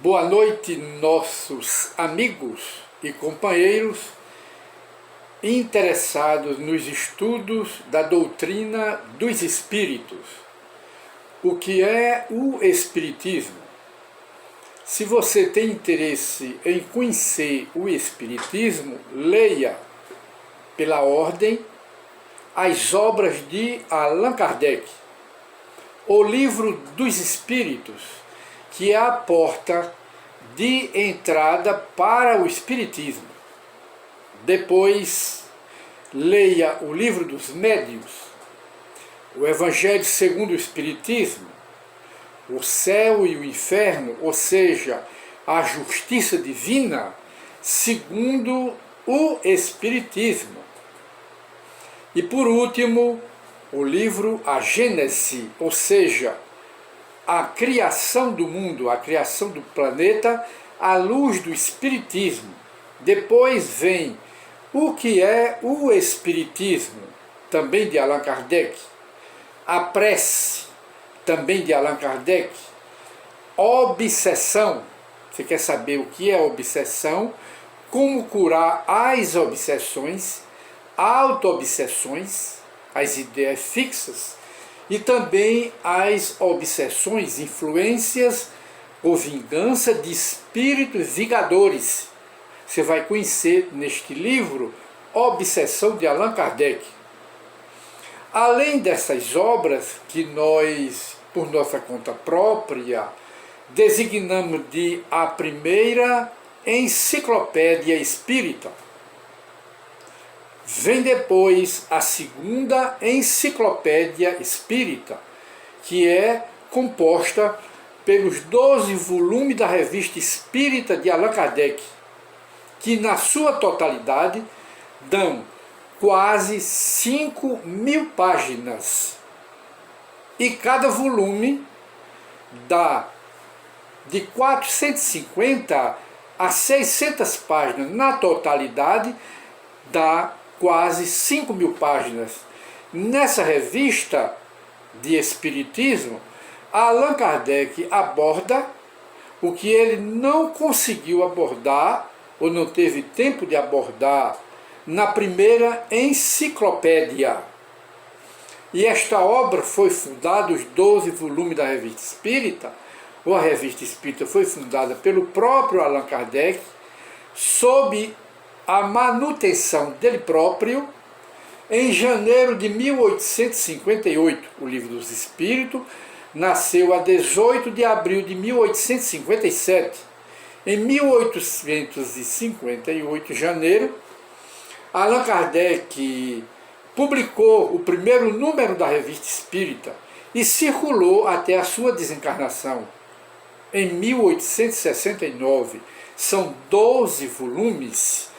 Boa noite, nossos amigos e companheiros interessados nos estudos da doutrina dos espíritos. O que é o espiritismo? Se você tem interesse em conhecer o espiritismo, leia, pela ordem, as obras de Allan Kardec, o livro dos espíritos, que é a porta de entrada para o espiritismo. Depois, leia o livro dos médiuns, o Evangelho segundo o Espiritismo, o céu e o inferno, ou seja, a justiça divina, segundo o Espiritismo. E por último, o livro A Gênese, ou seja, a criação do mundo, a criação do planeta, à luz do Espiritismo. Depois vem o que é o Espiritismo, também de Allan Kardec, a prece, também de Allan Kardec, obsessão. Você quer saber o que é obsessão? Como curar as obsessões, auto-obsessões, as ideias fixas, e também as obsessões, influências ou vingança de espíritos vingadores. Você vai conhecer neste livro Obsessão de Allan Kardec. Além dessas obras que nós, por nossa conta própria, designamos de a primeira enciclopédia espírita, vem depois a segunda enciclopédia espírita, que é composta pelos 12 volumes da Revista Espírita de Allan Kardec, que na sua totalidade dão quase 5.000 páginas. E cada volume dá de 450 a 600 páginas. Na totalidade, dá quase 5.000 páginas. Nessa revista de Espiritismo, Allan Kardec aborda o que ele não conseguiu abordar, ou não teve tempo de abordar, na primeira enciclopédia. E esta obra foi fundada, os 12 volumes da Revista Espírita, ou a Revista Espírita foi fundada pelo próprio Allan Kardec, sob a manutenção dele próprio, em janeiro de 1858. O Livro dos Espíritos nasceu a 18 de abril de 1857. Em 1858, janeiro, Allan Kardec publicou o primeiro número da Revista Espírita e circulou até a sua desencarnação, em 1869. São 12 volumes.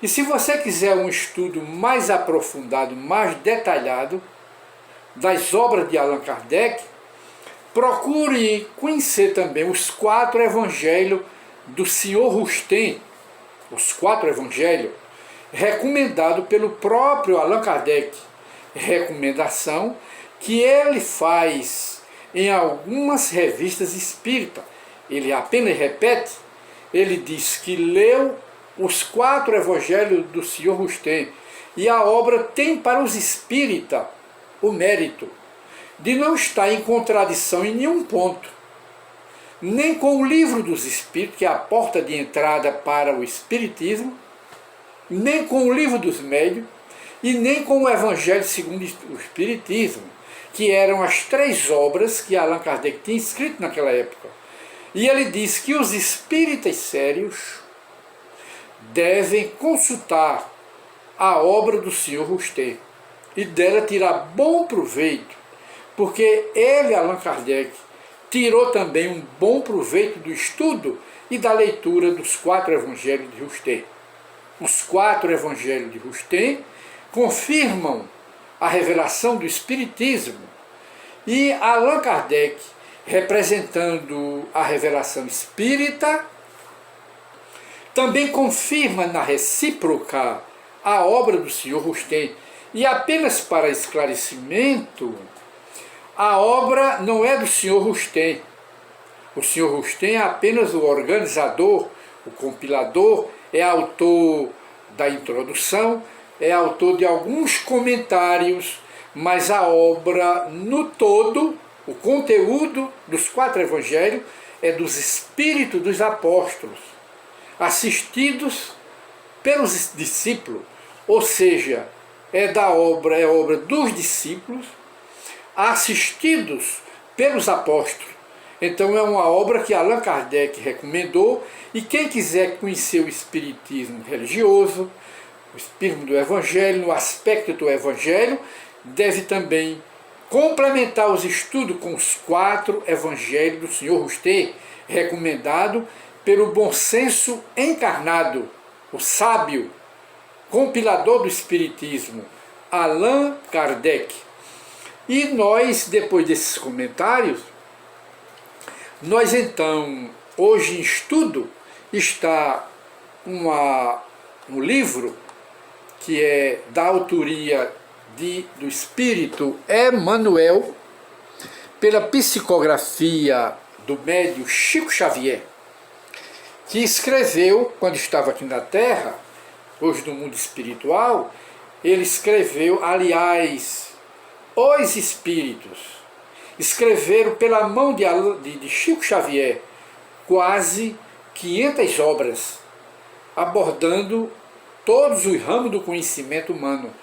E se você quiser um estudo mais aprofundado, mais detalhado das obras de Allan Kardec, procure conhecer também os 4 evangelhos do Sr. Rustem, os 4 evangelhos, recomendados pelo próprio Allan Kardec, recomendação que ele faz em algumas revistas espíritas. Ele apenas repete, ele diz que leu os 4 evangelhos do Sr. Rustem, e a obra tem para os espíritas o mérito de não estar em contradição em nenhum ponto, nem com o livro dos espíritos, que é a porta de entrada para o espiritismo, nem com o livro dos médiuns, e nem com o Evangelho segundo o Espiritismo, que eram as 3 obras que Allan Kardec tinha escrito naquela época. E ele diz que os espíritas sérios devem consultar a obra do Sr. Rustem e dela tirar bom proveito, porque ele, Allan Kardec, tirou também um bom proveito do estudo e da leitura dos 4 evangelhos de Rustem. Os 4 evangelhos de Rustem confirmam a revelação do Espiritismo, e Allan Kardec, representando a revelação espírita, também confirma na recíproca a obra do Sr. Rustem. E apenas para esclarecimento, a obra não é do Sr. Rustem, O Sr. Rustem é apenas o organizador, o compilador, é autor da introdução, é autor de alguns comentários, mas a obra no todo, o conteúdo dos 4 evangelhos, é dos Espíritos dos Apóstolos, assistidos pelos discípulos, ou seja, é obra dos discípulos, assistidos pelos apóstolos. Então é uma obra que Allan Kardec recomendou, e quem quiser conhecer o espiritismo religioso, o espiritismo do Evangelho, no aspecto do Evangelho, deve também complementar os estudos com os 4 evangelhos do Sr. Rustem, recomendado pelo bom senso encarnado, o sábio, compilador do espiritismo, Allan Kardec. E nós, depois desses comentários, nós então, hoje em estudo, está um livro que é da autoria do espírito Emmanuel, pela psicografia do médium Chico Xavier, que escreveu, quando estava aqui na Terra, hoje no mundo espiritual, ele escreveu, aliás, os espíritos escreveram pela mão de Chico Xavier quase 500 obras, abordando todos os ramos do conhecimento humano,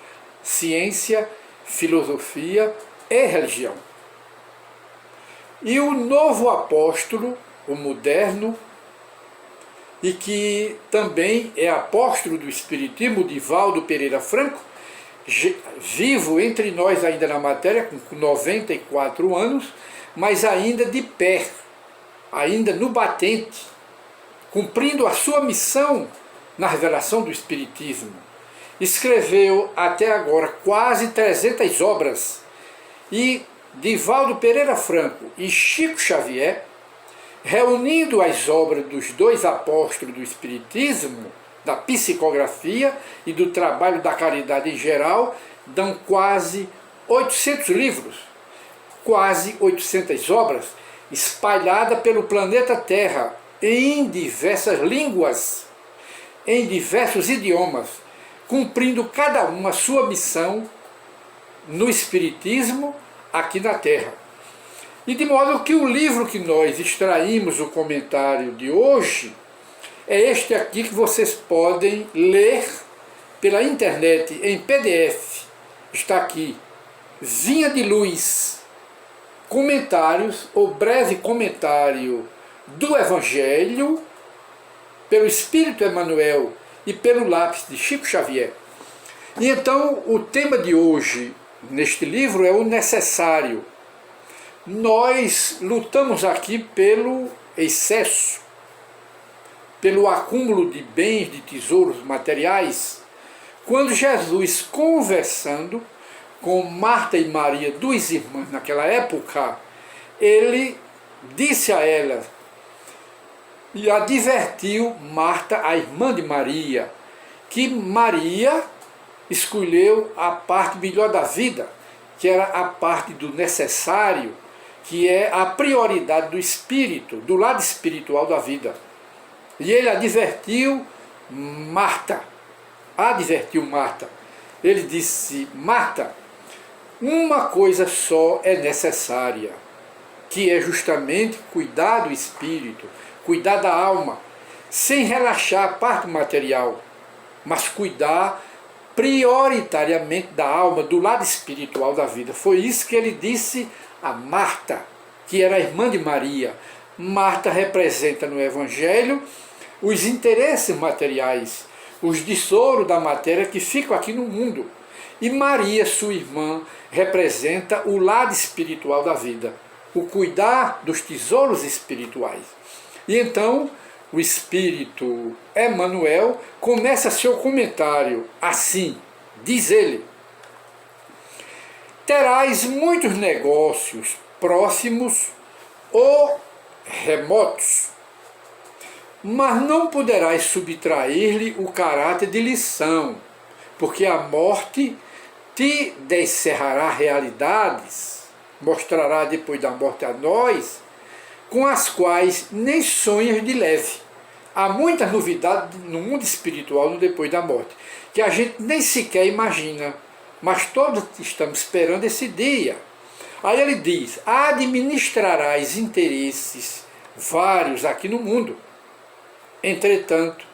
ciência, filosofia e religião. E o novo apóstolo, o moderno, e que também é apóstolo do Espiritismo, Divaldo Pereira Franco, vivo entre nós ainda na matéria, com 94 anos, mas ainda de pé, ainda no batente, cumprindo a sua missão na revelação do Espiritismo. Escreveu até agora quase 300 obras, e Divaldo Pereira Franco e Chico Xavier, reunindo as obras dos 2 apóstolos do Espiritismo, da psicografia e do trabalho da caridade em geral, dão quase 800 livros, quase 800 obras, espalhadas pelo planeta Terra, em diversas línguas, em diversos idiomas, cumprindo cada uma a sua missão no Espiritismo aqui na Terra. E de modo que o livro que nós extraímos o comentário de hoje é este aqui, que vocês podem ler pela internet em PDF. Está aqui, Vinha de Luz, comentários, ou breve comentário do Evangelho, pelo Espírito Emmanuel e pelo lápis de Chico Xavier. E então o tema de hoje neste livro é o necessário. Nós lutamos aqui pelo excesso, pelo acúmulo de bens, de tesouros materiais, quando Jesus, conversando com Marta e Maria, 2 irmãs naquela época, ele disse a elas, e advertiu Marta, a irmã de Maria, que Maria escolheu a parte melhor da vida, que era a parte do necessário, que é a prioridade do espírito, do lado espiritual da vida. E ele advertiu Marta. Ele disse, Marta, uma coisa só é necessária, que é justamente cuidar do espírito, cuidar da alma, sem relaxar a parte material, mas cuidar prioritariamente da alma, do lado espiritual da vida. Foi isso que ele disse a Marta, que era a irmã de Maria. Marta representa no Evangelho os interesses materiais, os tesouros da matéria que ficam aqui no mundo. E Maria, sua irmã, representa o lado espiritual da vida, o cuidar dos tesouros espirituais. E então, o Espírito Emmanuel começa seu comentário assim, diz ele: terás muitos negócios próximos ou remotos, mas não poderás subtrair-lhe o caráter de lição, porque a morte te descerrará realidades, mostrará depois da morte a nós com as quais nem sonhas de leve. Há muita novidade no mundo espiritual no depois da morte, que a gente nem sequer imagina, mas todos estamos esperando esse dia. Aí ele diz: administrarás interesses vários aqui no mundo. Entretanto,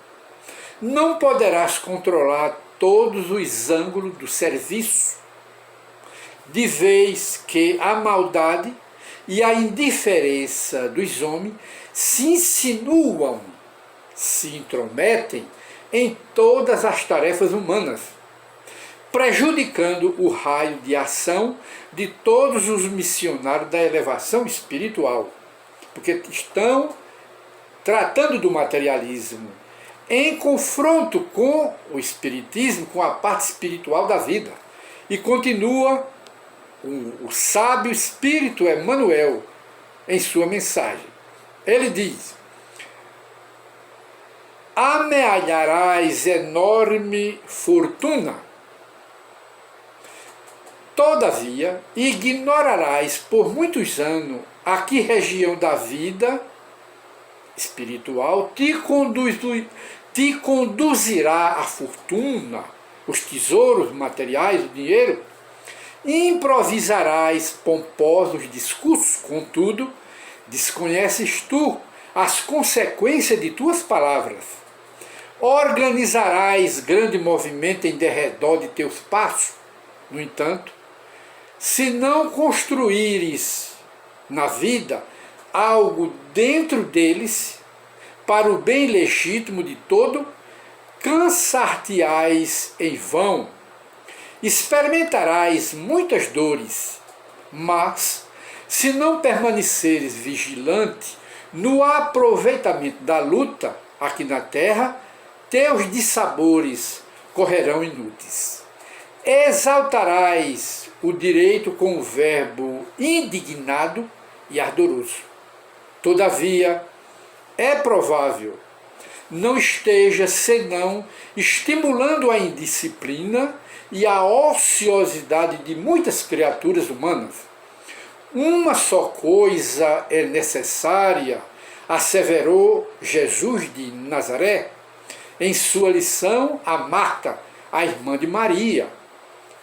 não poderás controlar todos os ângulos do serviço, de vez que a maldade e a indiferença dos homens se insinuam, se intrometem em todas as tarefas humanas, prejudicando o raio de ação de todos os missionários da elevação espiritual, porque estão tratando do materialismo em confronto com o espiritismo, com a parte espiritual da vida. E continua o sábio espírito Emmanuel em sua mensagem. Ele diz: amealharás enorme fortuna, todavia ignorarás por muitos anos a que região da vida espiritual te conduzirá a fortuna, os tesouros materiais, o dinheiro. Improvisarás pomposos discursos, contudo, desconheces tu as consequências de tuas palavras. Organizarás grande movimento em derredor de teus passos. No entanto, se não construíres na vida algo dentro deles, para o bem legítimo de todo, cansar-te-ás em vão. Experimentarás muitas dores, mas, se não permaneceres vigilante no aproveitamento da luta aqui na terra, teus dissabores correrão inúteis. Exaltarás o direito com o verbo indignado e ardoroso. Todavia, é provável não esteja senão estimulando a indisciplina e a ociosidade de muitas criaturas humanas. Uma só coisa é necessária, asseverou Jesus de Nazaré em sua lição a Marta, a irmã de Maria,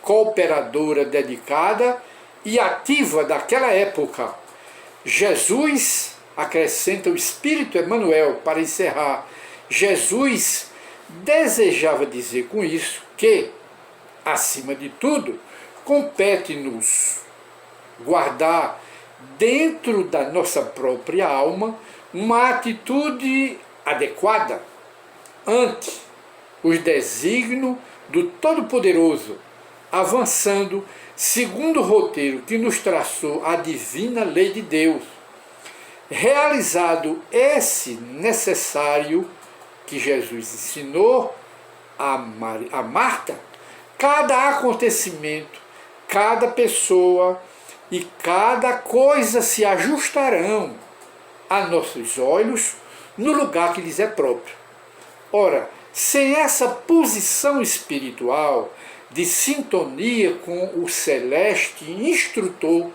cooperadora dedicada e ativa daquela época. Jesus, acrescenta o Espírito Emmanuel para encerrar, Jesus desejava dizer com isso que, acima de tudo, compete-nos guardar dentro da nossa própria alma uma atitude adequada ante os desígnios do Todo-Poderoso, avançando segundo o roteiro que nos traçou a divina lei de Deus. Realizado esse necessário que Jesus ensinou a Marta, cada acontecimento, cada pessoa e cada coisa se ajustarão a nossos olhos no lugar que lhes é próprio. Ora, sem essa posição espiritual de sintonia com o celeste instrutor,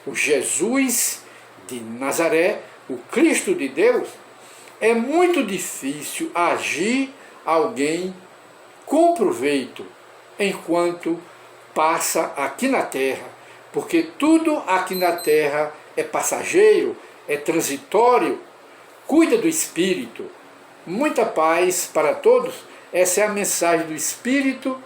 o Jesus de Nazaré, o Cristo de Deus, é muito difícil agir alguém com proveito enquanto passa aqui na terra, porque tudo aqui na terra é passageiro, é transitório. Cuida do espírito. Muita paz para todos. Essa é a mensagem do Espírito